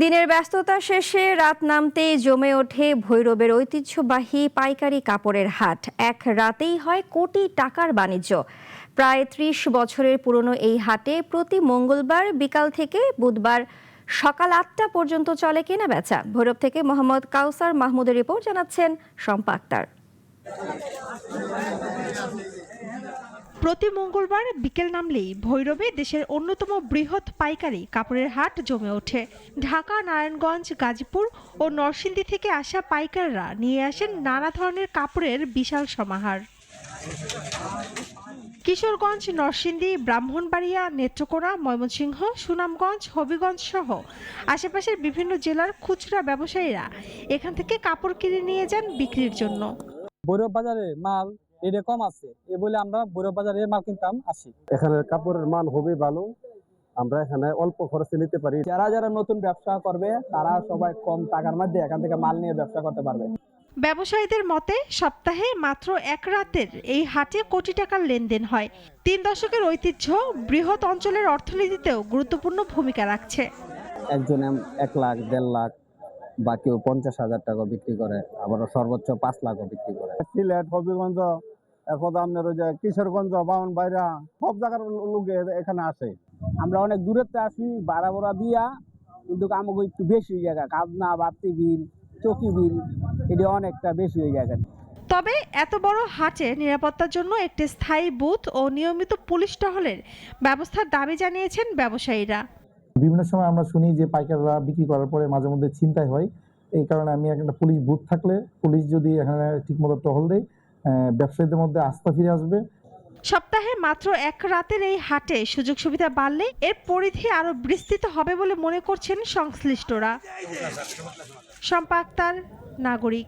দিনের ব্যস্ততা শেষে রাত নামতেই জমে ওঠে ভৈরবের ঐতিহ্যবাহী পাইকারি কাপড়ের হাট। এক রাতেই হয় কোটি টাকার বাণিজ্য। প্রায় ৩০ বছরের পুরনো এই হাটে প্রতি মঙ্গলবার বিকাল থেকে বুধবার সকাল ৮টা পর্যন্ত চলে কেনাবেচা। ভৈরব থেকে মোহাম্মদ কাউসার মাহমুদের রিপোর্ট, জানাচ্ছেন শম্পা আক্তার। প্রতি মঙ্গলবার বিকেল নামলেই ভৈরবে দেশের অন্যতম বৃহৎ পাইকারি কাপড়ের হাট জমে ওঠে। ঢাকা, নারায়ণগঞ্জ, গাজীপুর ও নরসিংদী থেকে আসা পাইকাররা নিয়ে আসেন নানা ধরনের কাপড়ের বিশাল সমাহার। কিশোরগঞ্জ, নরসিংদী, ব্রাহ্মণবাড়িয়া, নেত্রকোনা, ময়মনসিংহ, সুনামগঞ্জ, হবিগঞ্জ সহ আশেপাশের বিভিন্ন জেলার খুচরা ব্যবসায়ীরা এখান থেকে কাপড় কিনে নিয়ে যান বিক্রির জন্য। ভৈরব বাজারে মাল এটা কম আছে, এ বলে আমরা ভৈরব বাজারে মাল কিনতাম আসি। এখানে কাপড়ের মান হবে ভালো, আমরা এখানে অল্প খরচে নিতে পারি। যারা যারা নতুন ব্যবসা করবে তারা সবাই কম টাকার মধ্যে এখান থেকে মাল নিয়ে ব্যবসা করতে পারবে। ব্যবসায়ীদের মতে সপ্তাহে মাত্র এক রাতের এই হাটে কোটি টাকার লেনদেন হয়। ৩ দশকের ঐতিহ্য বৃহৎ অঞ্চলের অর্থনীতিতেও গুরুত্বপূর্ণ ভূমিকা রাখছে। একজন ১ লাখ, ১.৫ লাখ বা কেউ ৫০,০০০ টাকা বিক্রি করে, আবার সর্বোচ্চ ৫ লাখও বিক্রি করে। সিলেট, হবিগঞ্জ, এখন আপনার ওই যে কিশোরগঞ্জ, ব্রাহ্মণবাড়িয়া সব জায়গার লোক এখানে আসে। আমরা অনেক দূরেতে আসি, ভাড়া ভরা দিয়া, কিন্তু আমাকে একটু বেশি জায়গা খাজনা, বাড়তি বিল, চকি বিল এটা অনেকটা বেশি হয়ে যায়। তবে এত বড় হাটে নিরাপত্তার জন্য একটি স্থায়ী বুথ ও নিয়মিত পুলিশ টহলের ব্যবস্থার দাবি জানিয়েছেন ব্যবসায়ীরা। বিভিন্ন সময় আমরা শুনি যে পাইকাররা বিক্রি করার পরে মাঝে মধ্যে ছিনতাই হয়। এই কারণে আমি একটা পুলিশ বুথ থাকলে, পুলিশ যদি এখানে ঠিকমতো টহল দেয়, ব্যবসায়ীদের মধ্যে আস্থা ফিরে আসবে। সপ্তাহে মাত্র এক রাতের এই হাটে সুযোগ সুবিধা বাড়লে এর পরিধি আরো বিস্তৃত হবে বলে মনে করছেন সংশ্লিষ্টরা। শম্পা আক্তার, নাগরিক।